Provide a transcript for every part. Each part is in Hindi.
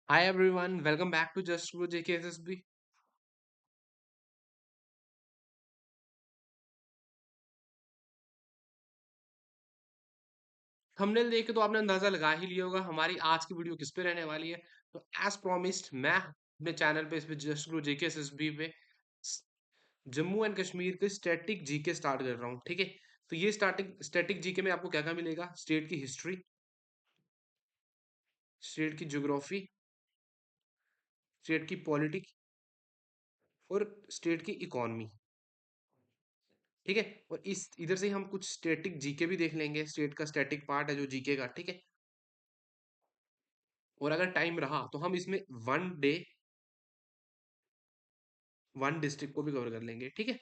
Hi everyone, welcome back to Just Grow JKSSB. Thumbnail देख के तो आपने अंदाजा लगा ही लिया होगा हमारी आज की वीडियो किस पे रहने वाली है। तो एज प्रॉमिस्ड मैं अपने चैनल पे इस पे जस्ट ग्रो जेकेएसएसबी पे जम्मू एंड कश्मीर के स्टैटिक जीके स्टार्ट कर रहा हूँ। ठीक है, तो ये स्टार्टिंग स्टैटिक जीके में आपको क्या क्या मिलेगा? स्टेट की हिस्ट्री, स्टेट की ज्योग्राफी, स्टेट की पॉलिटिक्स और स्टेट की इकोनॉमी। ठीक है, और इस इधर से हम कुछ स्टैटिक जीके भी देख लेंगे। स्टेट का स्टैटिक पार्ट है जो जीके का। ठीक है, और अगर टाइम रहा तो हम इसमें वन डे वन डिस्ट्रिक्ट को भी कवर कर लेंगे। ठीक है,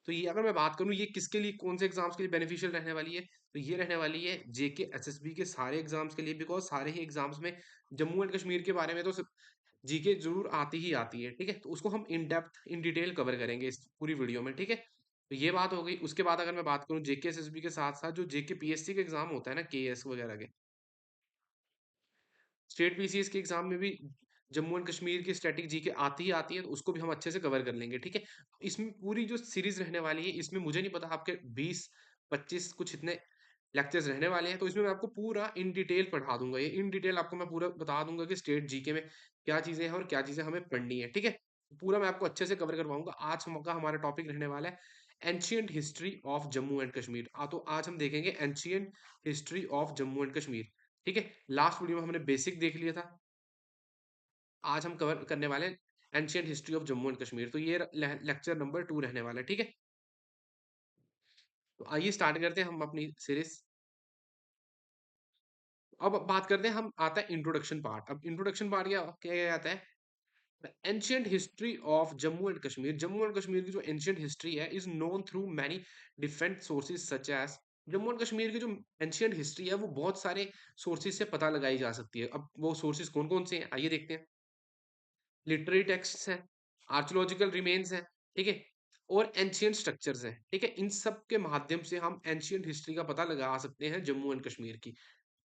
तो ये अगर मैं बात करूं ये किसके लिए, कौन से एग्जाम्स के लिए बेनिफिशियल रहने वाली है, तो ये रहने वाली है जेके एसएसबी के सारे एग्जाम्स के लिए। बिकॉज सारे ही एग्जाम्स में जम्मू एंड कश्मीर के बारे में तो जीके जरूर आती ही आती है। ठीक है, तो उसको हम in depth in detail cover करेंगे इस पूरी वीडियो में। ठीक है, तो ये बात हो गई। उसके बाद अगर मैं बात करूं जेके एसएसबी के साथ साथ जो जेके पीएससी के एग्जाम होता है ना, केएस वगैरह के, स्टेट पीसीएस के एग्जाम में भी जम्मू एंड कश्मीर की स्टैटिक जीके आती ही आती है, तो उसको भी हम अच्छे से कवर कर लेंगे। ठीक है, इसमें पूरी जो सीरीज रहने वाली है, इसमें मुझे नहीं पता आपके 20-25 कुछ इतने लेक्चर्स रहने वाले हैं, तो इसमें मैं आपको पूरा इन डिटेल पढ़ा दूंगा। ये इन डिटेल आपको मैं पूरा बता दूंगा कि स्टेट जीके में क्या चीजें हैं और क्या चीजें हमें पढ़नी है। ठीक है, पूरा मैं आपको अच्छे से कवर करवाऊंगा। आज का हमारा टॉपिक रहने वाला है ancient history of Jammu and Kashmir. तो आज हम देखेंगे ancient history of Jammu and Kashmir. ठीक है, लास्ट वीडियो में हमने बेसिक देख लिया था। आज हम कवर करने वाले हैं ancient history of Jammu and Kashmir. तो ये लेक्चर नंबर 2 रहने वाला है। ठीक है, तो आइए स्टार्ट करते हैं हम अपनी सीरीज। अब बात करते हैं, हम आता है इंट्रोडक्शन पार्ट। अब इंट्रोडक्शन पार्ट क्या क्या आता है? Ancient history of Jammu and Kashmir. Jammu and Kashmir की जो एंशियंट हिस्ट्री है is known through many different sources such as. Jammu and Kashmir की जो एंशियंट हिस्ट्री है वो बहुत सारे सोर्सेज से पता लगाई जा सकती है। अब वो सोर्सेज कौन कौन से हैं आइए देखते हैं। लिटरेरी टेक्स्ट्स हैं, आर्कियोलॉजिकल रिमेन्स हैं, ठीक है, और एंशियंट स्ट्रक्चर्स हैं। ठीक है, इन सब के माध्यम से हम एंशियंट हिस्ट्री का पता लगा सकते हैं जम्मू एंड कश्मीर की।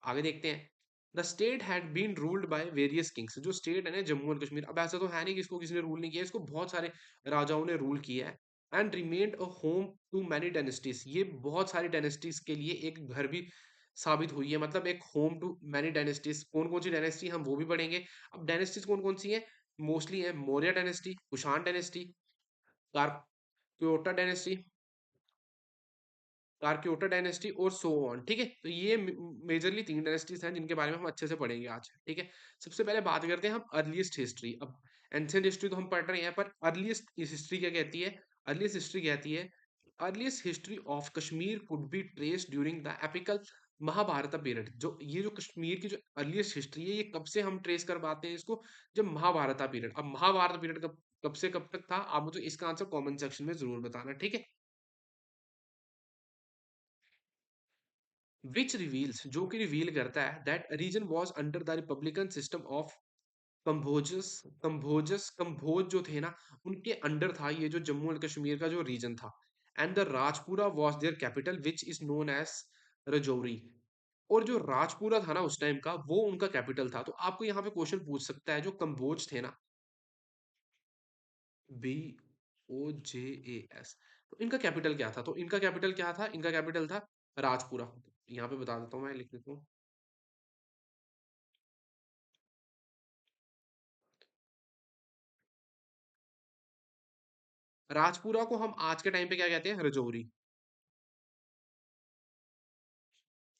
आगे देखते हैं। The state had been ruled by various kings. जो स्टेट है ना जम्मू एंड कश्मीर, अब ऐसा तो है नहीं कि इसको किसी ने रूल नहीं किया, इसको बहुत सारे राजाओं ने रूल किया है। And remained a home to many dynasties. ये बहुत सारी डायनेस्टीज के लिए एक घर भी साबित हुई है। मतलब एक होम टू मैनी डायनेस्टीज। कौन कौन सी डायनेस्टी हम वो भी पढ़ेंगे। अब डायनेस्टीज कौन कौन सी है? मोस्टली है Maurya dynasty, Kushan dynasty, Karkota dynasty, Karkota dynasty और सो ऑन। ठीक है, तो ये मेजरली 3 डायनेस्टीज हैं जिनके बारे में हम अच्छे से पढ़ेंगे आज। ठीक है, सबसे पहले बात करते हैं हम अर्लीस्ट हिस्ट्री। अब एंशिएंट हिस्ट्री तो हम पढ़ रहे हैं, पर अर्लीस्ट हिस्ट्री क्या कहती है? अर्लीस्ट हिस्ट्री कहती है earliest history of Kashmir could be traced during the epical Mahabharata period. जो ये जो कश्मीर की जो अर्लीस्ट हिस्ट्री है, ये कब से हम ट्रेस कर पाते हैं इसको? जब महाभारत पीरियड। अब महाभारत पीरियड कब कब से कब तक था? आप मुझे इसका आंसर कमेंट सेक्शन में जरूर बताना। ठीक है, विच रिवील्स, जो कि रिवील करता है that region was under the republican system of Kambojas. Kamboja जो थे ना, उनके अंडर था ये जो जम्मू एंड कश्मीर का जो रीजन था। And the Rajapura was their capital which is known as Rajouri. और जो राजपुरा था ना उस टाइम का, वो उनका कैपिटल था। तो आपको यहाँ पे क्वेश्चन पूछ सकता है, जो कंभोज थे ना, BOJAS, तो इनका कैपिटल क्या था? तो इनका कैपिटल क्या था? इनका कैपिटल था राजपुरा। यहाँ पे बता देता हूँ, मैं लिख देता हूँ। राजपुरा को हम आज के टाइम पे क्या कहते हैं? रजौरी।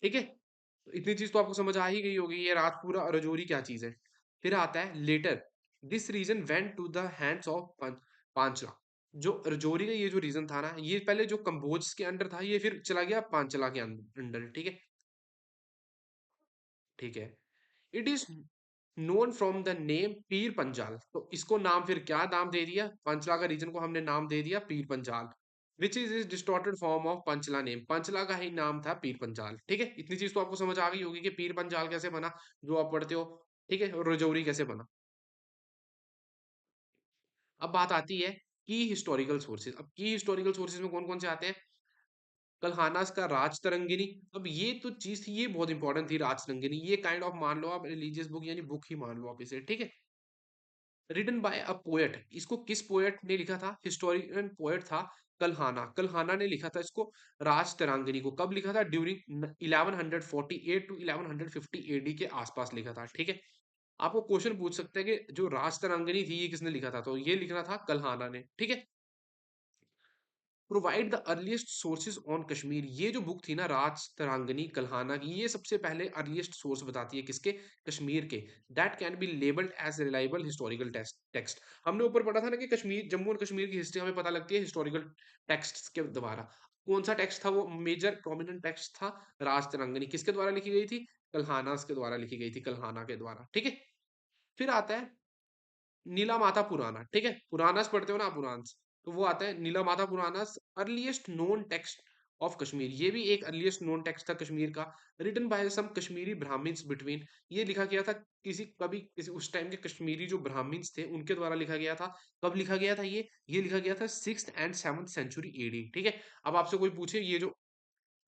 ठीक है, तो इतनी चीज तो आपको समझ आ ही गई होगी, ये राजपुरा और रजौरी क्या चीज है। फिर आता है later this region went to the hands of Panchala. जो रजौरी का ये जो रीजन था ना, ये पहले जो कंबोज के अंडर था, ये फिर चला गया पांचला के अंडर। ठीक है, ठीक है, it is known from the name Pir Panjal. तो इसको नाम फिर क्या नाम दे दिया? पंचला का रीजन को हमने नाम दे दिया Pir Panjal, which is distorted form of Panchala name. Panchala का ही नाम था पीर पंजाल। ठीक है, इतनी चीज तो आपको समझ आ गई होगी कि पीर पंजाल कैसे बना, जो आप पढ़ते हो। ठीक है, और रजौरी कैसे बना। अब बात आती है की हिस्टोरिकल सोर्सेज। अब की हिस्टोरिकल सोर्सेज में कौन कौन से आते हैं? कल्हानास का राज तरंगिनी। अब ये तो चीज थी, ये बहुत इंपॉर्टेंट थी राज तरंगिनी, ये काइंड ऑफ मान लो आप रिलीजियस बुक यानी बुक ही मान लो आप इसे, ठीक है। रिटन बाय अ पोएट, इसको किस पोएट ने लिखा था? हिस्टोरियन पोएट था कल्हाना। कल्हाना ने लिखा था इसको राज तरंगिनी को। कब लिखा था? ड्यूरिंग 1148 टू 1150 एडी के आसपास लिखा था, ठीक है। आपको क्वेश्चन पूछ सकते हैं कि जो राज तरंगिनी थी ये किसने लिखा था, तो ये लिखना था कल्हाना ने, ठीक है। Provide the earliest sources on Kashmir, ये जो बुक थी ना राज तरांगनी कल्हाना की, ये सबसे पहले अर्लीस्ट सोर्स बताती है किसके? कश्मीर के। That can be labelled as reliable historical text. हमने ऊपर पढ़ा था ना कि कश्मीर, जम्मू और कश्मीर की हिस्ट्री हमें पता लगती है हिस्टोरिकल टेक्स्ट के द्वारा। कौन सा टेक्स्ट था वो? मेजर प्रोमिनेंट टेक्स्ट था राज तरंगनी, किसके द्वारा लिखी गई थी? कल्हाना के द्वारा लिखी गई थी, कल्हाना के द्वारा, ठीक है। फिर आता है नीला माता पुराना, ठीक है। पुरानास पढ़ते हो ना आप, पुरान्स, तो वो आता है Nila Mata Puranas, earliest known text of Kashmir, ये भी एक अर्लीस्ट नोन टेक्स्ट था कश्मीर का। Written by some Kashmiri Brahmans between, ये लिखा गया था किसी, कभी किसी उस टाइम के कश्मीरी जो ब्राह्मण्स थे उनके द्वारा लिखा गया था। कब लिखा गया था ये लिखा गया था 6th and 7th century AD, ठीक है। अब आपसे कोई पूछे ये जो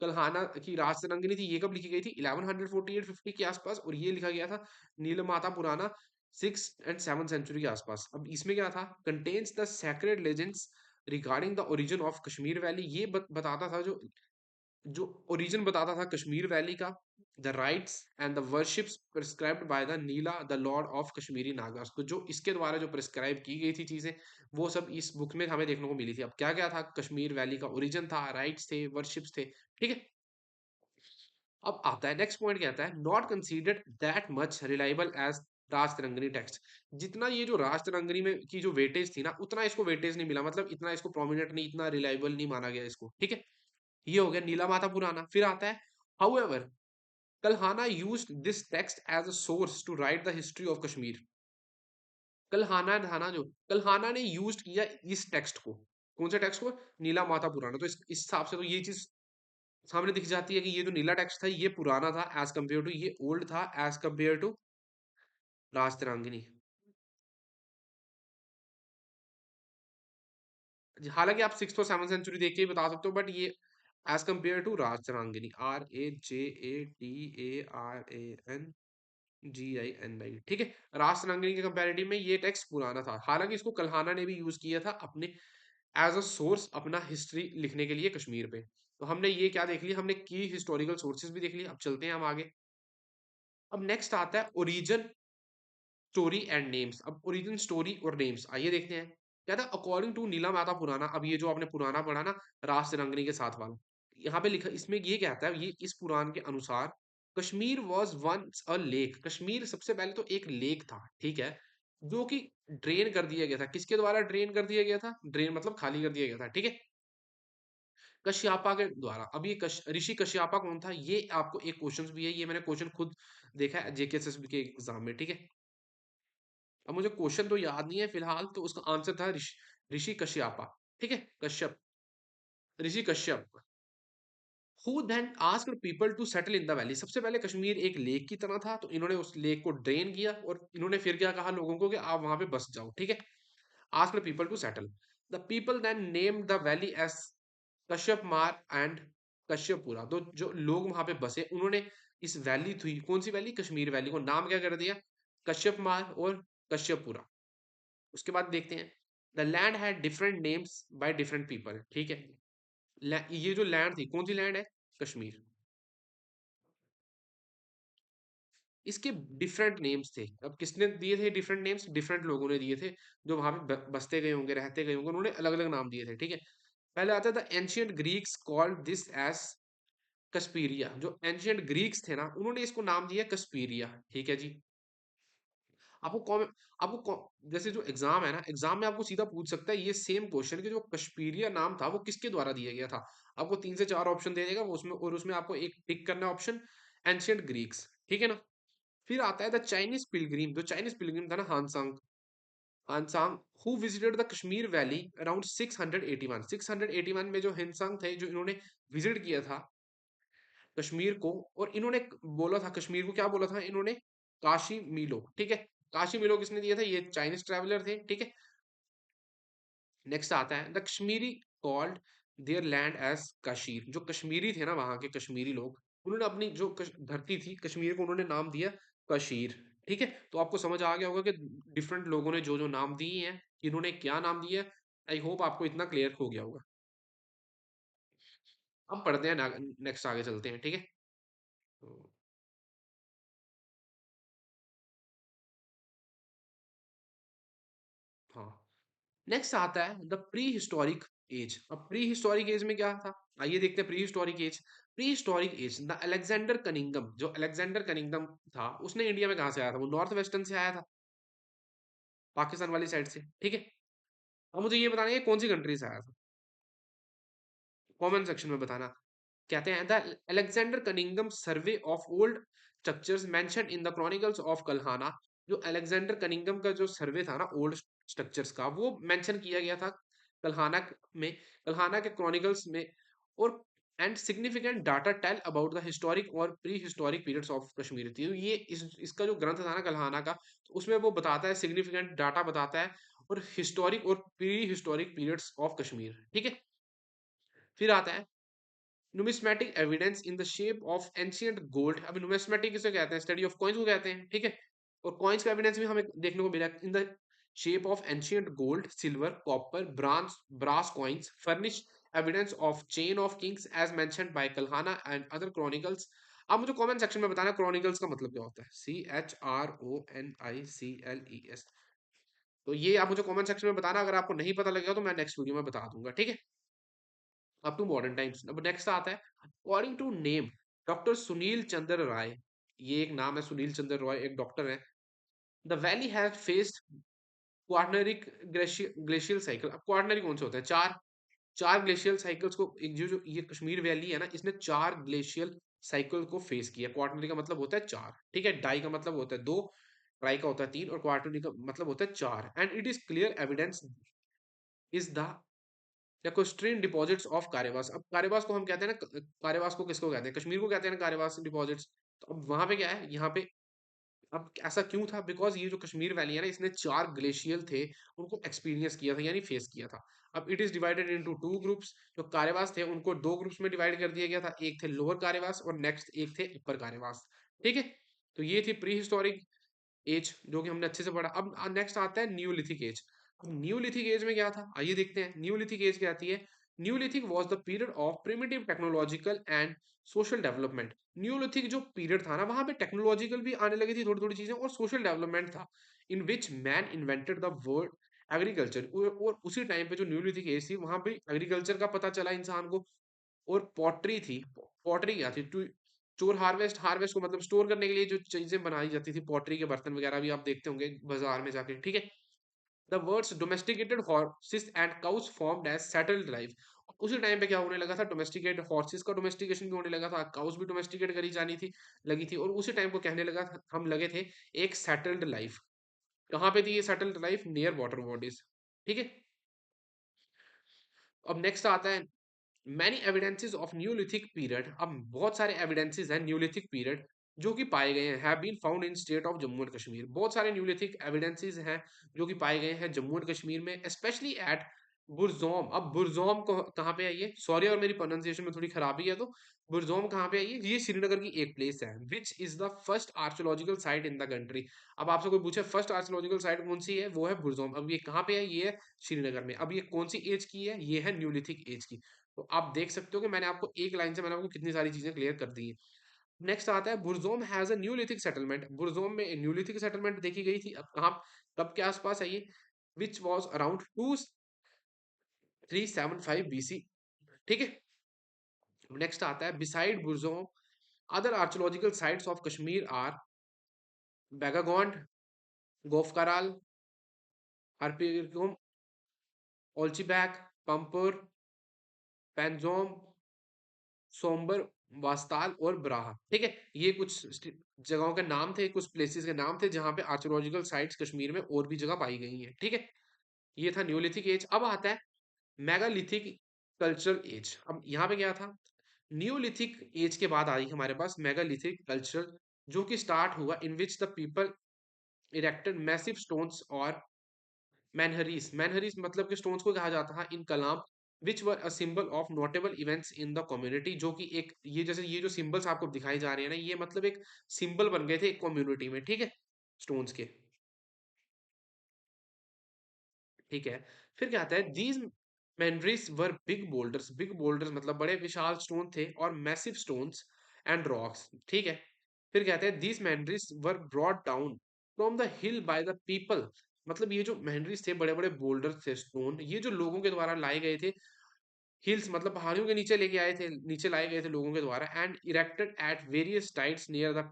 कल्हाना की राज तरंगिनी थी ये कब लिखी गई थी? 1148-50 के आसपास, और ये लिखा गया था नीलमाता पुराना 6th and 7th सेंचुरी के आसपास। अब इसमें क्या था? Contains the sacred legends regarding the origin of Kashmir valley, ये बताता था जो जो ओरिजिन बताता था कश्मीर वैली का। The rights and the worships prescribed by the Neela the Lord of Kashmiri Nagas, तो जो इसके द्वारा जो प्रिस्क्राइब की गई थी चीजें, वो सब इस बुक में हमें देखने को मिली थी। अब क्या क्या था? कश्मीर वैली का ओरिजिन था, राइट्स थे, वर्शिप्स थे, ठीक है। अब आता है नेक्स्ट पॉइंट, क्या आता है? Not considered that much reliable as Rajatarangini text, जितना ये जो राज तरंगनी में की जो वेटेज थी ना, उतना इसको वेटेज नहीं मिला, मतलब इतना इसको प्रोमिनेंट नहीं, इतना रिलायबल नहीं माना गया इसको, ठीक है। ये हो गया नीला माता पुराना। फिर आता है however Kalhana used this text as a source to write the history of Kashmir. Kalhana था ना जो, कल्हाना ने यूज किया इस टेक्स्ट को, कौन से टेक्स्ट को? नीला माता पुराना। तो इस हिसाब से तो ये चीज सामने दिख जाती है कि ये जो नीला टेक्स्ट था ये पुराना था एज कम्पेयर टू, ये ओल्ड था एज कम्पेयर टू राजतरंगिनी। हालांकि आप 6th और 7th सेंचुरी देख के ही बता सकते हो, बट ये as compare to Rajatarangini, RAJATARANGINI, ठीक है। राजतरंगिनी के कंपैरेटिव में ये टेक्स्ट पुराना था, हालांकि इसको कल्हाना ने भी यूज किया था अपने एज अ सोर्स, अपना हिस्ट्री लिखने के लिए कश्मीर पे। तो हमने ये क्या देख लिया? हमने की हिस्टोरिकल सोर्सेज भी देख लिया। अब चलते हैं हम आगे। अब नेक्स्ट आता है ओरिजिन, स्टोरी एंड नेम्स। अब ओरिजिन, स्टोरी और नेम्स, आइए देखते हैं। क्या था? अकॉर्डिंग टू नीला माता पुराना, अब ये जो आपने पुराना पढ़ा ना राज तिरंगनी के साथ वाला, यहाँ पे लिखा, इसमें ये कहता है, ये इस पुराण के अनुसार Kashmir was once a lake, Kashmir सबसे पहले तो एक लेक था, ठीक है, जो कि ड्रेन कर दिया गया था। किसके द्वारा ड्रेन कर दिया गया था? ड्रेन मतलब खाली कर दिया गया था, ठीक है, कश्यपा के द्वारा। अब ये ऋषि कश्यपा कौन था? ये आपको एक क्वेश्चन भी है, ये मैंने क्वेश्चन खुद देखा है जेकेएसएसबी के एग्जाम में, ठीक है। अब मुझे क्वेश्चन तो याद नहीं है फिलहाल, तो उसका आंसर था ऋषि कश्यपा, ठीक है, Kashyap, Rishi Kashyap. Who then asked people to settle in the valley, सबसे पहले कश्मीर एक लेक की तरह था, तो इन्होंने उस लेक को ड्रेन किया और इन्होंने फिर क्या कहा लोगों को कि आप वहां पे बस जाओ, ठीक है। Asked people to settle, the people then named the valley as Kashyap Mar and कश्यपपुरा, तो जो लोग वहां पे बसे उन्होंने इस वैली थी, कौन सी वैली? कश्मीर वैली को नाम क्या कर दिया? कश्यप मार और कश्यपपुरा। उसके बाद देखते हैं, the land had different names by different people, ठीक है। ये जो लैंड थी, कौन सी लैंड है? कश्मीर। इसके डिफरेंट नेम्स थे। अब किसने दिए थे डिफरेंट नेम्स? डिफरेंट लोगों ने दिए थे, जो वहां पे बसते गए होंगे, रहते गए होंगे, उन्होंने अलग अलग नाम दिए थे, ठीक है। पहले आता था ancient Greeks called this as Kaspeiria, जो एंशियंट ग्रीक्स थे ना उन्होंने इसको नाम दिया कस्पीरिया, ठीक है जी। आपको कॉम आपको जैसे जो एग्जाम है ना, एग्जाम में आपको सीधा पूछ सकता है ये सेम क्वेश्चन कि जो कश्मीरिया नाम था वो किसके द्वारा दिया गया था। आपको 3 से 4 ऑप्शन दे देगा वो उसमें, और उसमें आपको एक टिक करना ऑप्शन एंशियंट ग्रीक्स, ठीक है ना। फिर आता है द चाइनीज पिलग्रिम, जो चाइनीज पिलग्रिम था ना Xuanzang, Xuanzang who visited the Kashmir valley around 681, 681 में जो हिनसांग थे, जो इन्होंने विजिट किया था कश्मीर को, और इन्होंने बोला था कश्मीर को, क्या बोला था इन्होंने? काशी मिलो, ठीक है। काशी मिलो किसने दिया था? ये चाइनीज ट्रैवलर थे, ठीक है। नेक्स्ट आता है the Kashmiri called their land as Kashir. जो कश्मीरी थे ना वहाँ के कश्मीरी लोग, उन्होंने अपनी जो धरती थी कश्मीर को उन्होंने नाम दिया कशीर। ठीक है, तो आपको समझ आ गया होगा कि डिफरेंट लोगों ने जो जो नाम दिए हैं, इन्होंने क्या नाम दिया है। आई होप आपको इतना क्लियर हो गया होगा। अब पढ़ते हैं, नेक्स्ट आगे चलते हैं, ठीक है। तो हाँ, नेक्स्ट आता है द प्री हिस्टोरिक एज। अब प्री हिस्टोरिक एज में क्या था, आइए देखते हैं prehistoric age. Prehistoric age, the Alexander कनिंगडम। जो अलेक्जेंडर कनिंगडम था उसने इंडिया में कहाँ से आया था, वो नॉर्थ वेस्टर्न से आया था, पाकिस्तान वाली साइड से। ठीक है, अब मुझे ये बताना है कौन सी कंट्री से आया था, कमेंट सेक्शन में बताना। कहते हैं the Alexander Cunningham survey of old structures mention in the chronicles of Kalhana. जो अलेक्जेंडर कनिंगम का जो सर्वे था ना ओल्ड स्ट्रक्चर्स का, वो मेंशन किया गया था कल्हाना में, कल्हाना के क्रॉनिकल्स में। और and significant data tell about the historic और prehistoric periods of Kashmir. तो ये इसका जो ग्रंथ था ना कल्हाना का, तो उसमें वो बताता है, सिग्निफिकेंट डाटा बताता है, और हिस्टोरिक और prehistoric periods of Kashmir. ठीक है, फिर आता है numismatic evidence in the shape of ancient gold. अब नुमिस्मेटिक किसे कहते हैं, स्टडी ऑफ कॉइन्स को कहते हैं। ठीक है, और कॉइन्स का एविडेंस भी हमें देखने को मिला in the shape of ancient gold, silver, copper, bronze, brass coins furnish evidence of chain of kings as mentioned by Kalhana and other chronicles. आप मुझे कमेंट सेक्शन में बताना क्रॉनिकल्स का मतलब क्या होता है, CHRONICLES। तो ये आप मुझे कमेंट सेक्शन में बताना, अगर आपको नहीं पता लगेगा तो मैं नेक्स्ट वीडियो में बता दूंगा। ठीक है, अप टू मॉडर्न टाइम्स। अब नेक्स्ट आता है according to name doctor Sunil Chandra Ray. ये एक नाम है, सुनील चंद्र रॉय एक डॉक्टर है। The valley has faced quaternary glacial cycle. अब क्वार्टनरी कौन से होते हैं, चार, चार ग्लेशियल साइकिल्स को, एक जो जो ये कश्मीर वैली है ना, इसने चार ग्लेशियल साइकिल को फेस किया। क्वार्टनरी का मतलब होता है चार, ठीक है, डाई का मतलब होता है दो, ट्राई का होता है तीन, और क्वार्टनरी का मतलब होता है चार। And it is clear evidence is the lacustrine deposits of Karewas. अब कारेवास को हम कहते हैं ना, कारेवास को किसको कहते हैं, कश्मीर को कहते हैं ना कारेवास डिपॉजिट्स। तो अब वहां पे क्या है, यहाँ पे अब ऐसा क्यों था, बिकॉज ये जो कश्मीर वैली है ना, इसने चार ग्लेशियल थे, उनको एक्सपीरियंस किया था, यानी फेस किया था। अब it is divided into two groups. जो कारेवास थे उनको दो ग्रुप्स में डिवाइड कर दिया गया था, एक थे लोअर कारेवास और नेक्स्ट एक थे अपर कारेवास। ठीक है, तो ये थी प्री हिस्टोरिक एज जो कि हमने अच्छे से पढ़ा। अब नेक्स्ट आता है न्यूलिथिक एज। अब न्यूलिथिक एज में क्या था, आइए देखते हैं न्यूलिथिक एज क्या आती है। Neolithic was the period of primitive technological and social development. Neolithic जो पीरियड था ना, वहां पे टेक्नोलॉजिकल भी आने लगी थी थोड़ी थोड़ी चीजें, और सोशल डेवलपमेंट था, in which man invented the word agriculture. और उसी टाइम पे जो न्यूलिथिक एज थी वहां पे एग्रीकल्चर का पता चला इंसान को। और पॉटरी थी, पॉटरी क्या थी, टू चोर हार्वेस्ट, हार्वेस्ट को मतलब स्टोर करने के लिए जो चीजें बनाई जाती थी, पॉटरी के बर्तन वगैरह भी आप देखते होंगे बाजार में जाके। ठीक है, the words domesticated horses and cows formed as settled life. उसी टाइम पे क्या होने लगा था, डोमेस्टिकेटेड हॉर्सेस का डोमेस्टिकेशन भी होने लगा था, काउस भी डोमेस्टिकेट करी जानी थी, लगी थी। और उसी टाइम को कहने लगा हम लगे थे एक सेटल्ड लाइफ। कहाँ पे थी ये settled life, near water bodies. ठीक है, अब नेक्स्ट आता है many evidences of Neolithic period. अब बहुत सारे एविडेंसेस हैं न्यूलिथिक पीरियड जो कि पाए गए हैं, have been found in state of Jammu and Kashmir. बहुत सारे न्यूलिथिक एविडेंसेस हैं जो कि पाए गए हैं जम्मू एंड कश्मीर में, स्पेशली एट बुरजोम। अब बुरजोम को कहाँ पे है ये, सॉरी और मेरी प्रोनाउंसिएशन में थोड़ी खराबी है, तो बुरजोम कहाँ पे है ये श्रीनगर की एक प्लेस है, which is the first archaeological site in the country. अब आपसे कोई पूछे फर्स्ट आर्चोलॉजिकल साइट कौन सी है, वो है बुरजोम। अब ये कहाँ पे है, ये है श्रीनगर में। अब ये कौन सी एज की है, ये है न्यूलिथिक एज की। तो आप देख सकते हो कि मैंने आपको एक लाइन से मैंने आपको कितनी सारी चीजें क्लियर कर दी है। नेक्स्ट आता है Burzahom has a Neolithic settlement. Burzahom में न्यूलिथिक सेटलमेंट देखी गई थी। अब कहाँ, कब के आसपास है ये, विच वॉज अराउंड 2375 BC। ठीक है, नेक्स्ट आता है beside Burzahom other archaeological sites of Kashmir are Begagund, Gofkral, Hariparigom, Olchibagh, Pampore, Penjom, Sombur, Vastal और ब्राहा। ठीक है, ये कुछ जगहों के नाम थे, कुछ प्लेसेस के नाम थे जहां पे आर्कियोलॉजिकल साइट्स कश्मीर में और भी जगह पाई गई हैं। ठीक है, ये था न्यूलिथिक एज। अब आता है मेगालिथिक कल्चरल एज। अब यहाँ पे क्या था, न्यूलिथिक एज के बाद आई हमारे पास मेगालिथिक कल्चर, जो कि स्टार्ट हुआ in which the people erected massive stones और मैनहरीस। मैनहरीस मतलब कि स्टोन्स को कहा जाता है इन कलाम which were a symbol of notable events in the community, जो कि एक ये जैसे ये जो सिंबल्स आपको दिखाई जा रहे हैं ना, ये मतलब एक सिंबल बन गए थे एक कम्युनिटी में, ठीक है, स्टोन्स के। ठीक है। फिर क्या आता है, these menhirs were big boulders मतलब बड़े विशाल स्टोन थे, और मैसिव स्टोन्स एंड रॉक्स, ठीक है। फिर कहते हैं these menhirs were brought down from the hill by the people, मतलब ये जो मेंडरीज थे, बड़े बड़े बोल्डर्स थे, स्टोन, ये जो लोगों के द्वारा लाए गए थे, हिल्स मतलब पहाड़ियों के नीचे लेके आए थे, नीचे लाए गए थे लोगों के द्वारा, and erected at various sites near the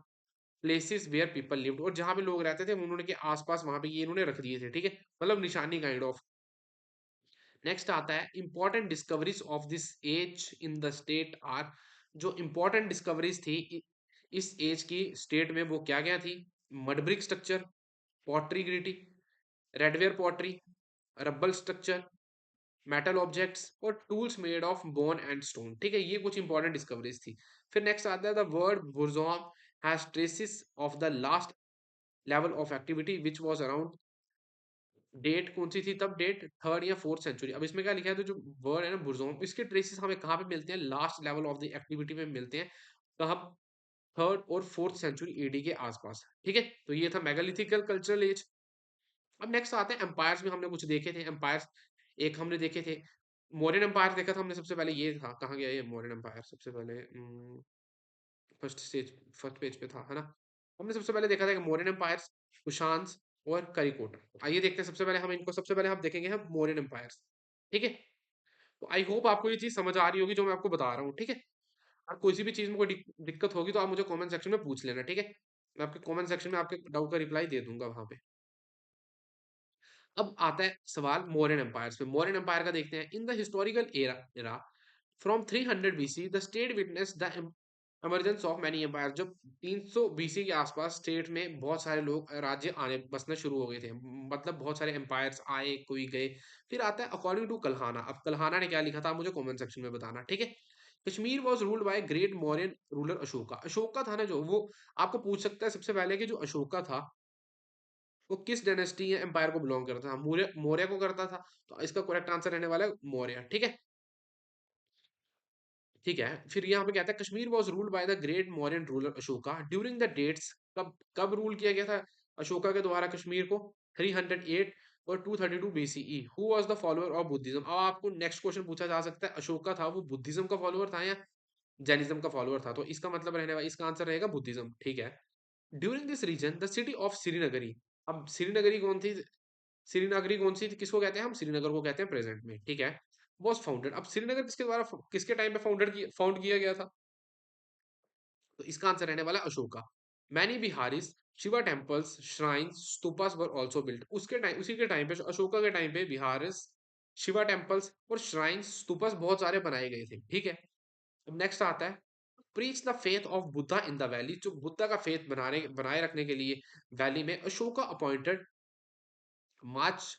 places where people lived, और जहां पे लोग रहते थे उन्होंने के आसपास वहां पे ये इन्होंने रख दिए थे, ठीक है, मतलब निशानी काइंड ऑफ। नेक्स्ट आता है important discoveries of this age in the state are, जो इंपॉर्टेंट डिस्कवरीज थी इस एज की स्टेट में, वो क्या क्या थी? Mud brick structure, pottery gritty, redware pottery, rubble structure, metal objects, और tools made of bone and stone, ठीक है, ये कुछ इंपॉर्टेंट डिस्कवरीज थी। फिर नेक्स्ट आता है the word Burzahom has traces of the last level of activity which was around, date कौन सी थी तब, डेट थर्ड या फोर्थ सेंचुरी। अब इसमें क्या लिखा है, तो जो वर्ड है ना बुरजोम, इसके ट्रेसेस हमें कहाँ पे मिलते हैं? Last level of the activity में मिलते हैं, कहाँ? थर्ड और फोर्थ सेंचुरी एडी के आसपास, ठीक है। तो ये था मेगालिथिकल कल्चरल एज। अब नेक्स्ट आते हैं एम्पायर्स में, हमने कुछ देखे थे एम्पायर्स। एक हमने देखे थे मौर्यन एम्पायर देखा था हमने, सबसे पहले ये था, कहाँ गया ये मौर्यन एम्पायर सबसे पहले, फर्स्ट स्टेज, फर्स्ट पेज पे था, है ना। हमने सबसे पहले देखा था कि मौर्यन एम्पायर्स, कुशान्स और करिकोट। आइए देखते हैं, सबसे पहले हम इनको, सबसे पहले हम देखेंगे हम मौर्यन एम्पायर्स, ठीक है। तो आई होप आपको ये चीज समझ आ रही होगी जो मैं आपको बता रहा हूँ, ठीक है। और कोई सी भी चीज में कोई दिक्कत होगी तो आप मुझे कमेंट सेक्शन में पूछ लेना, ठीक है। मैं आपके कमेंट सेक्शन में आपके डाउट का रिप्लाई दे दूंगा वहां पे। अब आता है सवाल मौर्यन एम्पायर्स पे। मौर्यन एम्पायर का देखते हैं। In the historical era from 300 BC the state witness the emergence of many empire, जब 300 बीसी के आसपास स्टेट में बहुत सारे लोग राज्य आने बसना शुरू हो गए थे, मतलब बहुत सारे एम्पायर्स आए, कोई गए। फिर आता है अकॉर्डिंग टू कल्हाना। अब कल्हाना ने क्या लिखा था मुझे कमेंट सेक्शन में बताना, ठीक है। Kashmir was ruled bye great Mauryan ruler Ashoka. Ashoka था ना जो, वो आपको पूछ सकता है सबसे पहले कि जो अशोका था वो किस डायनेस्टी या एम्पायर को बिलोंग करता था? मौर्य, मौर्य को करता था। तो इसका करेक्ट आंसर रहने वाला है मौर्य, ठीक है। ठीक है, फिर यहाँ पे कहता है Kashmir was ruled by the great Mauryan ruler Ashoka during the dates, कब कब रूल किया गया था अशोका के द्वारा कश्मीर को? 308 और 232 BCE. Who was the follower of Buddhism? अब आपको नेक्स्ट क्वेश्चन पूछा जा सकता है, अशोका था वो बुद्धिज्म का फॉलोअर था या जैनिज्म का फॉलोअर था? तो इसका मतलब रहने वाला, इसका आंसर रहेगा बुद्धिज्म, ठीक है। During this region the city of Srinagari, अब श्रीनगरी कौन थी? श्रीनगरी कौन सी थी? किसको कहते हैं हम? श्रीनगर को कहते हैं प्रेजेंट में, ठीक है। वॉज फाउंडेड, अब श्रीनगर किसके द्वारा, किसके टाइम पे फाउंड किया गया था? तो इसका आंसर रहने वाला है Ashoka. Many Bihari's, Shiva temples, shrines, stupas were also built, उसके टाइम, उसी के टाइम पे, अशोका के टाइम पे बिहारीज, शिवा टेम्पल्स और श्राइन्स, स्तूपास बहुत सारे बनाए गए थे, ठीक है। अब नेक्स्ट आता है preach the faith of Buddha in the valley, जो बुद्धा का फेथ बनाए रखने के लिए वैली में अशोका अपॉइंटेड मार्च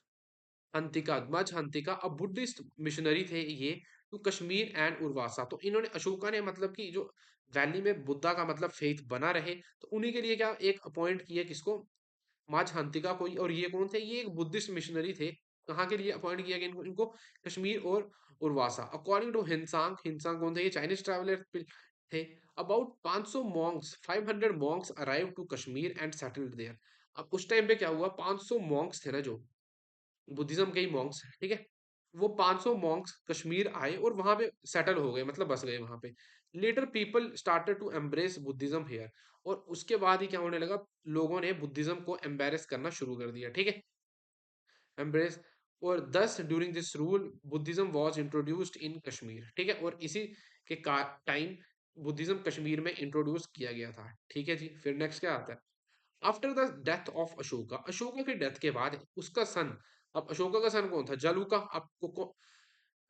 हंतिका, मज हंतिका, अब बुद्धिस्ट मिशनरी थे ये, टू कश्मीर एंड उर्वासा। तो इन्होंने, अशोका ने मतलब कि जो वैली में बुद्धा का मतलब फेथ बना रहे, तो उन्हीं के लिए क्या एक अपॉइंट किया, किसको? माज हंतिका को। और ये कौन थे? ये एक बुद्धिस्ट मिशनरी थे। कहाँ के लिए अपॉइंट किया गया इनको? इनको कश्मीर और उर्वासा। अकॉर्डिंग टू हिंसांग, हिंसांग कौन थे? ये चाइनीज ट्रैवलर थे। About 500 monks, 500 monks arrive to Kashmir and settled there. अब उस टाइम पे क्या हुआ, 500 मॉन्क्स थे ना जो बुद्धिज्म के ही मॉन्क्स, ठीक है, वो 500 मॉन्क्स कश्मीर आए और वहां पे सेटल हो गए, मतलब बस गए वहां पे। Later people started to embrace Buddhism here, और उसके बाद ही क्या होने लगा, लोगों ने बुद्धिज्म को एम्बेरस करना शुरू कर दिया, ठीक है, एम्ब्रेस। और दस during this rule Buddhism was introduced in Kashmir, ठीक है, और इसी के टाइम बुद्धिज्म कश्मीर में इंट्रोड्यूस किया गया था, ठीक है जी। फिर नेक्स्ट क्या आता है, after the death of Ashoka, Ashoka की डेथ के बाद उसका सन, अब अशोका का सन कौन था? जालूका। आपको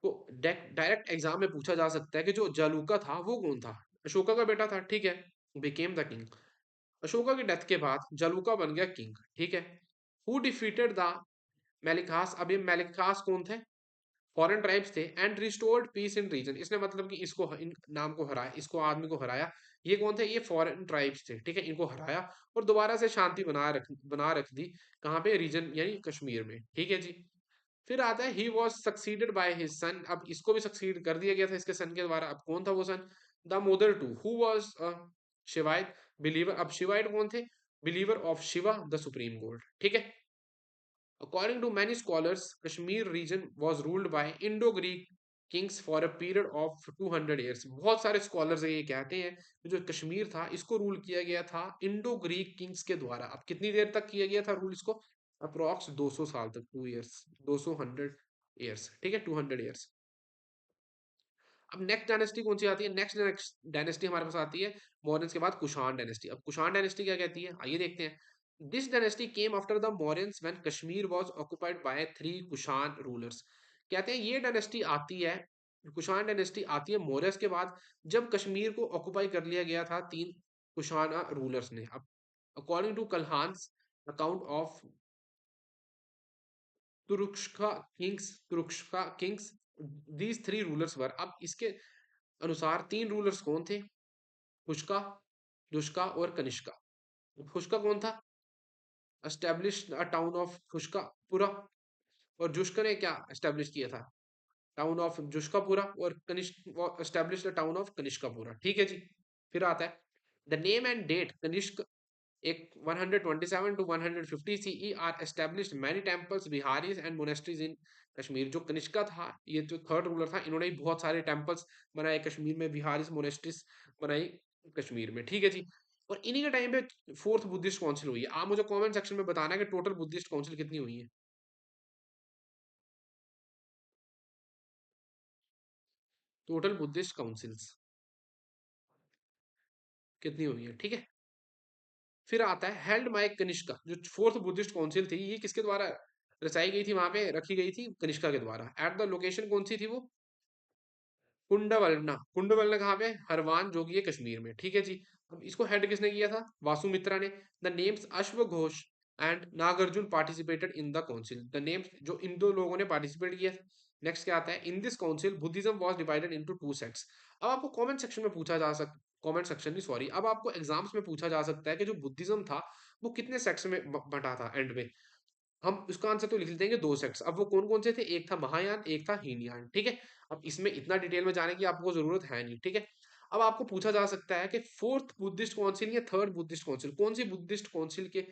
को डायरेक्ट एग्जाम में पूछा जा सकता है कि जो जालूका था वो कौन था? अशोका का बेटा था, ठीक है, बिकेम द किंग। अशोका की डेथ के बाद जालूका बन गया किंग, ठीक है। हु डिफीटेड द मेलिकास, अब ये मेलिकास कौन थे? फॉरेन ट्राइब्स थे, and restored peace in region, इसने मतलब कि इसको, इन नाम को हराया, इसको आदमी को हराया। ये कौन थे? ये फॉरेन ट्राइब्स थे, ठीक है, इनको हराया और दोबारा से शांति बना रख दी। कहाँ पे? रीजन यानी कश्मीर में, ठीक है जी। फिर आता है he was succeeded by his son, अब इसको भी सक्सीड कर दिया गया था इसके सन के द्वारा। अब कौन था वो son? Damodar two who was Shivaite believer. अब शिवाइट कौन थे? Believer of Shiva the supreme god, ठीक है। According to many scholars, Kashmir region was ruled by Indo-Greek kings for a period of 200 years. बहुत सारे scholars ये कहते हैं कि जो कश्मीर था इसको रूल किया गया था इंडो ग्रीक किंग्स के द्वारा। अब कितनी देर तक किया गया था रूल इसको? अप्रोक्स 200 साल तक, 2 ईयर्स, 200 100 ईयर्स, ठीक है, 200 ईयर्स। अब नेक्स्ट डायनेस्टी कौन सी आती है? नेक्स्ट डायनेस्टी हमारे पास आती है मौर्यंस के बाद कुषाण डायनेस्टी। अब कुषाण डायनेस्टी क्या कहती है, आइए देखते हैं। This dynasty came after the Mauryans when Kashmir was occupied by 3 Kushan rulers. कहते हैं ये डायनेस्टी आती है, कुषाण डायनेस्टी आती है मौर्यस के बाद, जब कश्मीर को ऑक्युपाई कर लिया गया था 3 कुषाण रूलर्स ने। अब according to Kalhan's account of Turushka kings these 3 rulers were. अब इसके अनुसार 3 रूलर्स कौन थे? हुशका, दुष्का और कनिष्का। हुशका कौन था? Establish a town of Hushkapura. और जुष्का ने क्या एस्टेब्लिश किया था? Town of Jushkapura. और Kanishka establish the town of Kanishkapura, ठीक है जी। फिर आता है the name and date Kanishka एक 127 to 150 CE are established many temples viharas and monasteries in Kashmir. जो कनिष्का था, ये जो थर्ड रूलर था, इन्होंने भी बहुत सारे टेम्पल्स बनाए कश्मीर में, बिहारीज मोनेस्ट्रीज बनाई कश्मीर में, ठीक है जी। और इन्हीं के टाइम पे फोर्थ बुद्धिस्ट काउंसिल हुई है। आप मुझे कमेंट सेक्शन में बताना कि टोटल बुद्धिस्ट काउंसिल कितनी हुई है। टोटल बुद्धिस्ट काउंसिल्स कितनी हुई है, ठीक है। फिर आता है हेल्ड बाय कनिष्का। जो फोर्थ बुद्धिस्ट काउंसिल थी, ये किसके द्वारा रचाई गई थी, वहां पे रखी गई थी कनिष्का के द्वारा। एट द लोकेशन कौन सी थी वो? कुंडवलना। कुंडवलना कहाँ पे? हरवान, जो कि है कश्मीर में, ठीक है जी। अब इसको हेड किसने किया था? वासुमित्रा ने। The names Ashva Ghosh and Nagarjun participated in the council. The names जो इन दो लोगों ने पार्टिसिपेट किया। नेक्स्ट क्या आता है? In this council Buddhism was divided into 2 sects. अब आपको कमेंट सेक्शन में पूछा जा सकता, कमेंट सेक्शन नहीं सॉरी, अब आपको एग्जाम्स में पूछा जा सकता है कि जो बुद्धिज्म था वो कितने सेक्ट्स में बटा था एंड में। हम उसका आंसर तो लिख देंगे 2 सेक्ट्स। अब वो कौन कौन से थे? एक था महायान, एक था हीनयान, ठीक है। अब इसमें इतना डिटेल में जाने की आपको जरूरत है नहीं, ठीक है। अब आपको पूछा जा सकता है कि फोर्थ बुद्धिस्ट काउंसिल या थर्ड बुद्धिस्ट काउंसिल, कौन सी बुद्धिस्ट काउंसिल के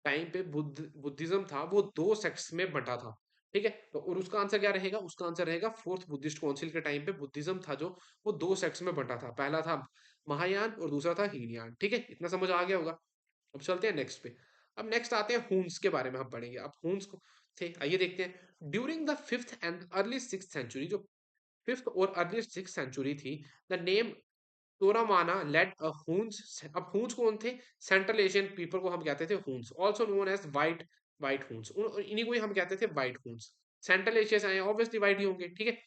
टाइम पे बुद्धिज्म था वो 2 सेक्ट्स में बटा था, ठीक है। तो और उसका आंसर क्या रहेगा? उसका आंसर रहेगा फोर्थ बुद्धिस्ट काउंसिल के टाइम पे बुद्धिज्म था जो, वो 2 सेक्ट्स में बटा था। पहला था महायान और दूसरा था हीनयान, ठीक है। इतना समझ आ गया होगा। अब चलते हैं नेक्स्ट पे। अब नेक्स्ट आते हैं हून्स के बारे में हम पढ़ेंगे। अब हून्स को थे, आइए देखते हैं। During the fifth and early six century, जो फिफ्थ और अर्ली सिक्स सेंचुरी थी, the name Toramana led a Huns. अब हून्स कौन थे? सेंट्रल एशियन पीपल को हम कहते थे Huns, also known as white white Huns. इन्हीं को ही हम कहते थे वाइट हून्स। सेंट्रल एशिया से आए, ऑब्वियसली वाइट ही होंगे, ठीक है।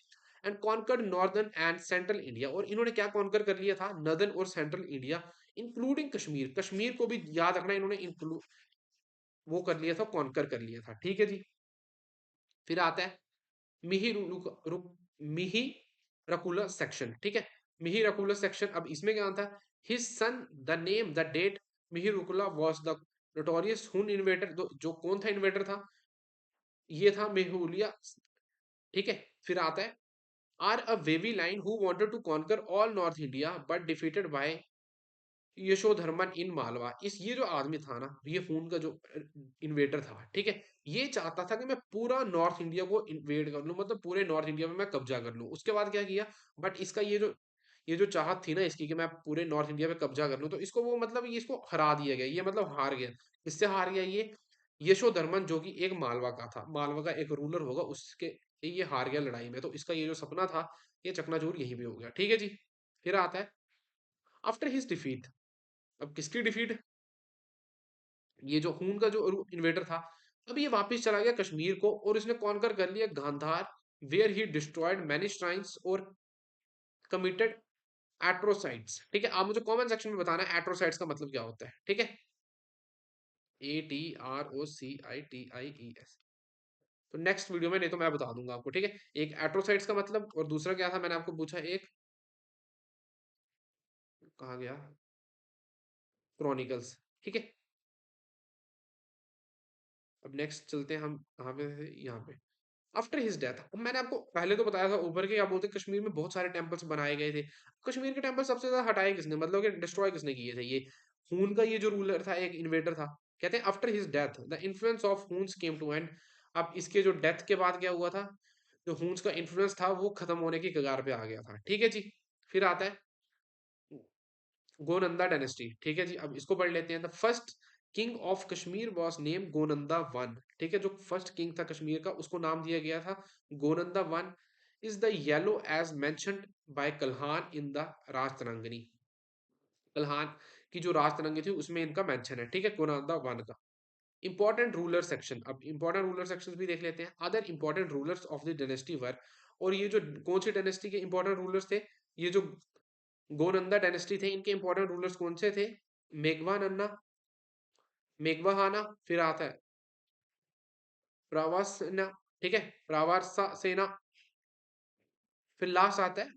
And conquered northern and central India. और इन्होंने क्या कॉन्कर कर लिया था? नॉर्दर्न और central India, including Kashmir. Kashmir को भी याद रखना, इन्होंने इंक्लूड वो कर लिया था, कॉन्कर कर लिया था, ठीक है जी। फिर आता है मिही मिही रकुलर सेक्शन, ठीक है। मिही रकुलर सेक्शन, अब इसमें क्या था? His son the name the date Mihirakula was the notorious Hun invader. जो कौन था इन्वेटर था? ये था मेहुलिया, ठीक है। फिर आता है are a wavy line who wanted to conquer all north India but defeated by Yashodharman in Malwa. इस ये जो आदमी था ना, ये खून का जो इन्वेडर था, ठीक है, ये चाहता था कि मैं पूरा नॉर्थ इंडिया को इन्वेड कर लूं, मतलब पूरे नॉर्थ इंडिया में मैं कब्जा कर लूं। उसके बाद क्या किया? बट इसका ये जो चाहत थी ना इसकी कि मैं पूरे नॉर्थ इंडिया पे कब्जा कर लूं, तो इसको वो मतलब ये इसको हरा दिया गया, ये मतलब हार गया। इससे हार गया ये यशोधर्मन, जो कि एक मालवा का था, मालवा का एक रूलर होगा, उसके ये हार गया लड़ाई में। तो इसका ये जो सपना था, ये चकनाचूर यहीं पे हो गया, ठीक है जी। फिर आता है आफ्टर हिज डिफीट। अब किसकी डिफीट? ये जो खून का जो इन्वेडर था, अब ये वापस चला गया कश्मीर को और इसने कॉन्कर कर लिया Gandhara, where he destroyed many shrines और कमिटेड एट्रोसाइट्स, ठीक है। आप मुझे कमेंट सेक्शन में बताना एट्रोसाइट्स का मतलब क्या होता है, ठीक है। ATROCITIES। तो नेक्स्ट वीडियो में, नहीं तो मैं बता दूंगा आपको, ठीक है। एक एट्रोसाइट्स का मतलब, और दूसरा क्या था मैंने आपको पूछा, एक कहा गया क्रॉनिकल्स, ठीक है। अब नेक्स्ट चलते हैं हम कहाँ पे थे? यहाँ पे। After his death. अब मैंने आपको पहले तो बताया था ऊपर के क्या बोलते हैं, कश्मीर में बहुत सारे टेम्पल्स बनाए गए थे। कश्मीर के टेम्पल सबसे ज्यादा हटाए किसने, मतलब कि डिस्ट्रॉय किसने किए थे, ये हून का ये जो रूलर था, एक इन्वेडर था। कहते हैं after his death the influence of Huns came to end. अब इसके जो डेथ के बाद क्या हुआ था, जो हून्स का इन्फ्लुएंस था वो खत्म होने की कगार पे आ गया था। ठीक है जी। फिर आता है गोनंदा डायनेस्टी। ठीक है जी, अब इसको पढ़ लेते हैं। The first king of Kashmir was name Gonanda one. ठीक है, जो फर्स्ट किंग था कश्मीर का उसको नाम दिया गया था Gonanda one. Is the yellow age mentioned by Kalhan in the Rajatarangini. Kalhan की जो राजतरंगी थी उसमें इनका मेंशन है। ठीक है, गोनंदा वन का। इंपॉर्टेंट रूलर सेक्शन, अब इंपॉर्टेंट रूलर सेक्शंस भी देख लेते हैं। Other important rulers of the dynasty were. और ये जो कौन सी डायनेस्टी के इंपॉर्टेंट रूलर्स थे, ये जो गोनंदा डायनेस्टी थे, इनके इंपॉर्टेंट रूलर्स कौन से थे? मेघवा नन्ना, मेघवाहाना, फिर आता है प्रवासना। ठीक है, प्रवासा सेना, फिर लास्ट आता है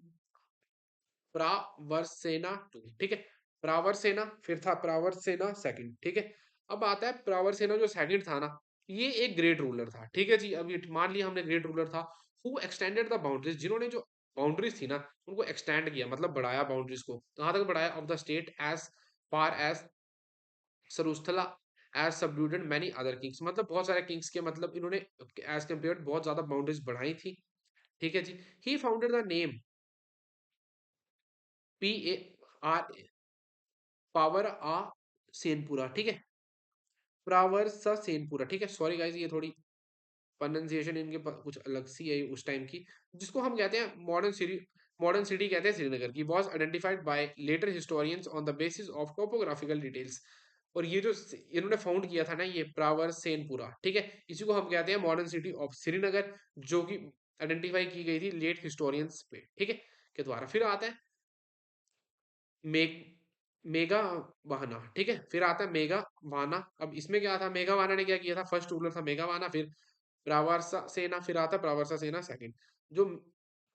प्रावरसेना टू। ठीक है, प्रावरसेना, फिर था प्रावरसेना सेकंड। ठीक है, अब आता है प्रावरसेना जो सेकंड था ना, ये एक ग्रेट रूलर था। ठीक है जी, अब ये मान लिया हमने ग्रेट रूलर था। हु एक्सटेंडेड द बाउंड्रीज, जिन्होंने जो बाउंड्रीज थी ना उनको एक्सटेंड किया, मतलब बढ़ाया बाउंड्रीज को। कहां तक बढ़ाया? Of the state as far as Sarusthala as subdued many other kings, मतलब बहुत सारे किंग्स के, मतलब इन्होंने एज कम्पेयर बहुत ज्यादा बाउंड्रीज बढ़ाई थी। ठीक है जी। He founded the name PAR Pravarasenapura. ठीक है, प्रावर सा सेनपुरा। ठीक है, सॉरी गाइस, ये थोड़ी प्रोनाउंसिएशन इनके कुछ अलग सी है उस टाइम की। जिसको हम कहते हैं मॉडर्न सिटी कहते हैं श्रीनगर की। Was identified by later historians on the basis of topographical details. और ये जो इन्होंने फाउंड किया था ना, ये प्रावर सेनपुरा, ठीक है, इसी को हम कहते हैं मॉडर्न सिटी ऑफ श्रीनगर, जो कि आइडेंटिफाई की गई थी लेट हिस्टोरियंस पे। ठीक है, के द्वारा। फिर आता है मेग मेगा वाहना। ठीक है, फिर आता है मेगा वाहना। अब इसमें क्या था, मेगा वाहना ने क्या किया था, फर्स्ट रूलर था मेगा वाहना। फिर प्रावर्सा सेना, फिर आता प्रावर्सा सेना सेकंड। जो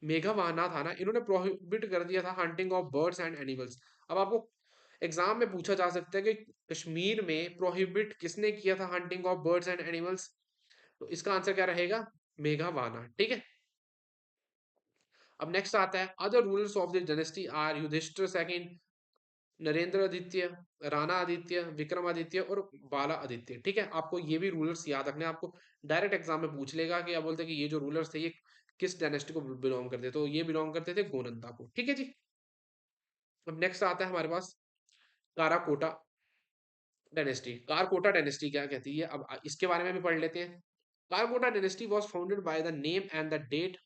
मेघा वाहना था ना, इन्होंने प्रोहिबिट कर दिया था hunting of birds and animals. अब आपको एग्जाम में पूछा जा सकता है कि कश्मीर में प्रोहिबिट किसने किया था hunting of birds and animals, तो इसका आंसर क्या रहेगा? मेघा वाहना। ठीक है, अब नेक्स्ट आता है other rulers of the dynasty are Yudhishthira second, Narendra Aditya, Rana Aditya, Vikramaditya और बाला आदित्य। ठीक है, आपको ये भी रूलर्स याद रखने हैं। आपको डायरेक्ट एग्जाम में पूछ लेगा कि क्या बोलते हैं कि ये जो रूलर्स थे ये किस डायनेस्टी को बिलोंग करते, तो ये बिलोंग करते थे गोनंदा को। ठीक है जी। अब नेक्स्ट आता है हमारे पास काराकोटा डायनेस्टी। कारकोटा डायनेस्टी क्या कहती है, अब इसके बारे में भी पढ़ लेते हैं। Karkota dynasty was founded by the name and the date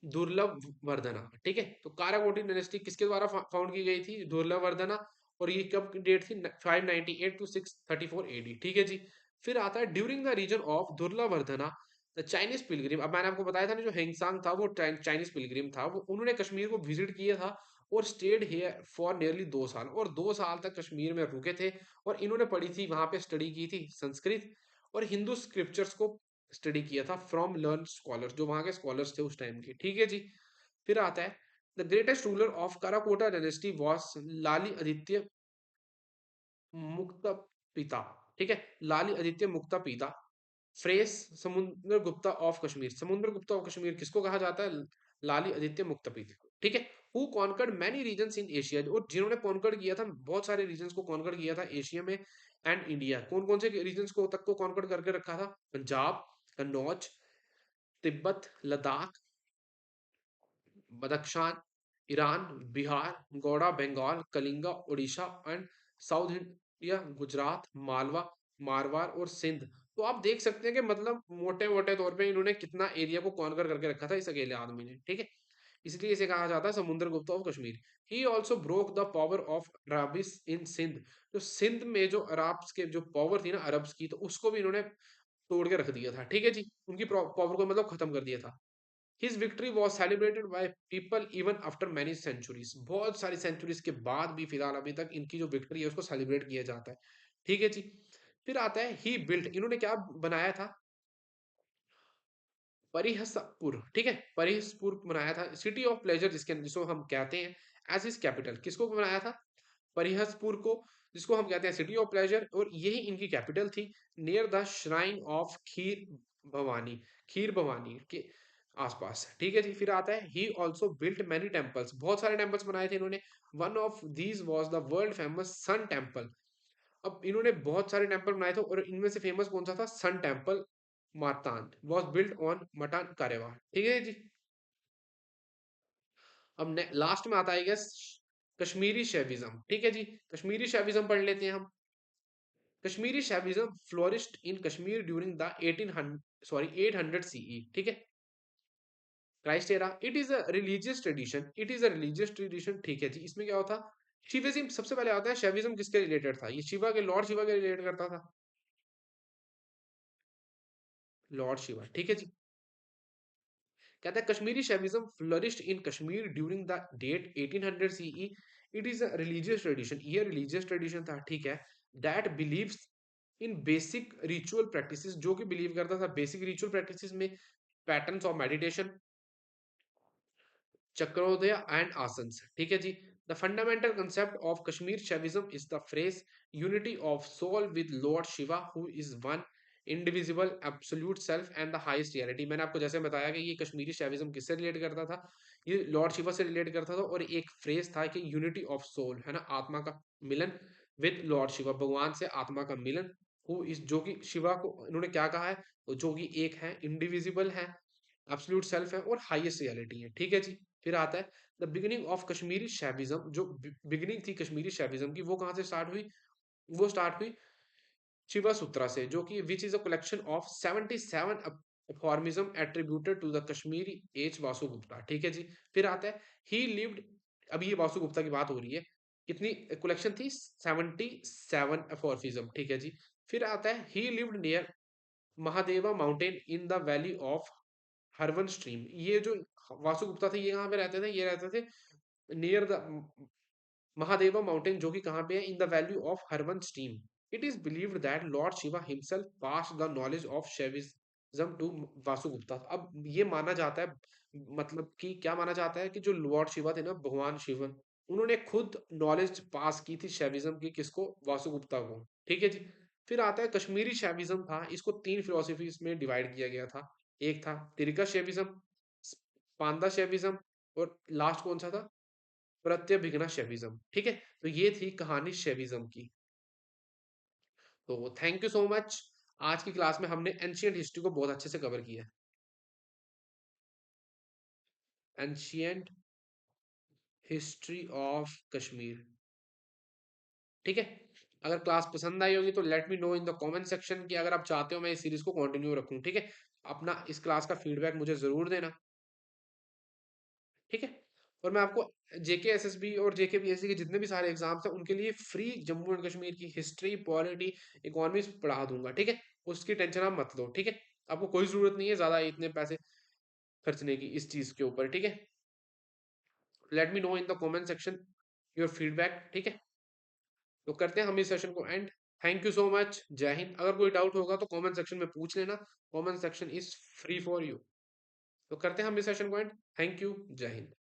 Durlabh Vardhana. ठीक है, तो काराकोटी डायनेस्टी किसके द्वारा फाउंड की गई थी? दुर्लभ वर्धना। और ये कब की डेट थी? 598 टू 634 AD। ठीक है जी। फिर आता है ड्यूरिंग द रीजन ऑफ दुर्लभ वर्धना द चाइनीज पिलग्रिम। अब मैंने आपको बताया था ना, जो हेंगसांग था वो चाइनीज पिलग्रिम था, वो उन्होंने कश्मीर को विजिट किया था और स्टेड हियर फॉर नियरली 2 साल, और 2 साल तक कश्मीर में रुके थे। और इन्होंने पढ़ी थी वहां पे, स्टडी की थी संस्कृत और हिंदू स्क्रिप्चर्स को स्टडी किया था फ्रॉम लर्न स्कॉलर्स, जो वहां के स्कॉलर्स थे उस टाइम के। ठीक है जी। फिर आता है the greatest ruler of Karkota dynasty was Lalitaditya Muktapida. ठीक है, लाली आदित्य मुक्ता पिता। फ्रेस समुद्र गुप्ता ऑफ कश्मीर। समुद्र गुप्ता ऑफ कश्मीर किसको कहा जाता है? लाली आदित्य मुक्त पिता। ठीक है, who conquered many regions in Asia, और जिन्होंने कॉन्कर्ड किया था बहुत सारे रीजन्स को कॉन्कर्ड किया था एशिया में एंड इंडिया। कौन कौन से रीजन्स को तक को कॉन्कर्ड करके रखा था? Punjab, Kannauj, Tibet, Ladakh, Badakhshan, Iran, Bihar, Gauda, Bengal, Kalinga, Orissa and south India, Gujarat, Malwa, Marwar और सिंध। तो आप देख सकते हैं कि मतलब मोटे मोटे तौर पे इन्होंने कितना एरिया को कॉन्कर करके रखा था इस अकेले आदमी ने। ठीक है, इसलिए इसे कहा जाता है Samudra Gupta of Kashmir. He also broke the power of Arabs in Sindh. जो सिंध में जो अरब्स के जो पावर थी ना अरब्स की, तो उसको भी इन्होंने तोड़ के रख दिया था। ठीक है जी, उनकी पावर को मतलब खत्म कर दिया था। His victory was celebrated by people even after many centuries। बहुत सारी सेंचुरीज के बाद भी फिलहाल अभी तक इनकी जो विक्ट्री है उसको सेलिब्रेट किया जाता है। ठीक है जी। फिर आता है ही बिल्ट, इन्होंने क्या बनाया था? परिहसपुर। ठीक है, परिहसपुर बनाया था, सिटी ऑफ प्लेजर जिसके जिसको हम कहते हैं एज इज कैपिटल। किसको बनाया था? परिहसपुर को, जिसको हम कहते हैं सिटी ऑफ प्लेजर, और यही इनकी कैपिटल थी। Near the shrine of Kheer Bhawani, Kheer Bhawani के आसपास, ठीक है जी। फिर आता है he also built many temples, बहुत सारे टेम्पल्स बनाए थे इन्होंने। One of these was the world famous sun temple. अब इन्होंने बहुत सारे टेम्पल बनाए थे और इनमें से फेमस कौन सा था? Sun temple Martand was built on Matan Karewa, ठीक है जी। अब लास्ट में आता है गैस कश्मीरी शैविज्म, ठीक है जी। कश्मीरी शैविज्म पढ़ लेते हैं हम। Kashmiri Shaivism flourished in Kashmir during the 1800 sorry 800 CE, ठीक है, Christ era. It is a religious tradition, it is a religious tradition, ठीक है जी। इसमें क्या होता? शिविज्म सबसे पहले आता है। शैविज्म किसके रिलेटेड था? ये शिवा के, लॉर्ड शिवा के रिलेट करता था, लॉर्ड शिवा, ठीक है जी। कहता है Kashmiri Shaivism flourished in Kashmir during the date 1800 CE. It is a religious tradition, ये रिलीजियस ट्रेडिशन था, ठीक है। That believes in basic ritual practices, जो कि बिलीव करता था बेसिक रिचुअल प्रैक्टिसेस में, patterns of meditation, chakras and asanas, ठीक है जी। The fundamental concept of Kashmir Shaivism is the phrase unity of soul with lord Shiva who is one indivisible absolute self and the highest reality. मैंने आपको जैसे बताया कि ये कश्मीरी शैविज्म किससे रिलेट करता था? ये लॉर्ड शिवा से रिलेट करता था। और एक फ्रेज था कि यूनिटी ऑफ सोल, है ना, आत्मा का मिलन, विद लॉर्ड शिवा, भगवान से आत्मा का मिलन, हु इज, जो कि शिवा को इन्होंने क्या कहा है? जो कि एक है, इंडिविजिबल है, एब्सोल्यूट सेल्फ है और हाईएस्ट रियलिटी है, ठीक है जी। फिर आता है the beginning of Kashmiri Shaivism, जो बिगिनिंग थी कश्मीरी शैविज्म की, वो कहां से स्टार्ट हुई? वो स्टार्ट हुई शिवा सूत्रा से, जो कि which is a collection of 77 aphorisms attributed to the Kashmiri sage Vasugupta, ठीक है जी। फिर आता है ही लिव्ड, अभी ये वासुगुप्ता की बात हो रही है, कितनी कलेक्शन थी? 77 अफॉर्मिज्म, ठीक है जी। फिर आता है ही lived near Mahadeva mountain in the valley of Harwan stream. ये जो वासुगुप्ता थे, ये कहाँ पे रहते थे? ये रहते थे नियर द महादेवा माउंटेन, जो कि कहाँ पे है? In the valley of Harwan stream. It is believed that lord Shiva himself passed the knowledge of Shaivism to Vasugupta. अब ये माना जाता है, मतलब कि क्या माना जाता है कि जो लॉर्ड शिवा थे ना, भगवान शिवन, उन्होंने खुद नॉलेज पास की थी शैविज्म की, किसको? वासुगुप्ता को, ठीक है जी। फिर आता है कश्मीरी शैविज्म था, इसको तीन फिलोसफीज में डिवाइड किया गया था। एक था तिरिका शैविज्म, पांदा शैविज्म, और लास्ट कौन सा था? प्रत्यभिज्ञा शैविज्म, ठीक है। तो ये थी कहानी शैविज्म की। तो थैंक यू सो मच। आज की क्लास में हमने एंशियंट हिस्ट्री को बहुत अच्छे से कवर किया है। एंशियंट हिस्ट्री ऑफ कश्मीर, ठीक है। अगर क्लास पसंद आई होगी तो let me know in the comment section कि अगर आप चाहते हो मैं इस सीरीज को कंटिन्यू रखूं, ठीक है। अपना इस क्लास का फीडबैक मुझे जरूर देना, ठीक है। और मैं आपको जेके एसएसबी और जेके पीएससी के जितने भी सारे एग्जाम्स हैं उनके लिए फ्री जम्मू एंड कश्मीर की हिस्ट्री, पॉलिटी, इकोनॉमिक्स पढ़ा दूंगा, ठीक है। उसकी टेंशन आप मत लो, ठीक है। आपको कोई जरूरत नहीं है ज्यादा इतने पैसे खर्चने की इस चीज के ऊपर, ठीक है। Let me know in the comment section your feedback, ठीक है। तो करते हैं हम इस सेशन को and. Thank you so much, जय हिंद। अगर कोई डाउट होगा तो कमेंट सेक्शन में पूछ लेना, comment section is free for you. तो करते हैं हम इस सेशन को एंड। थैंक यू, जय हिंद।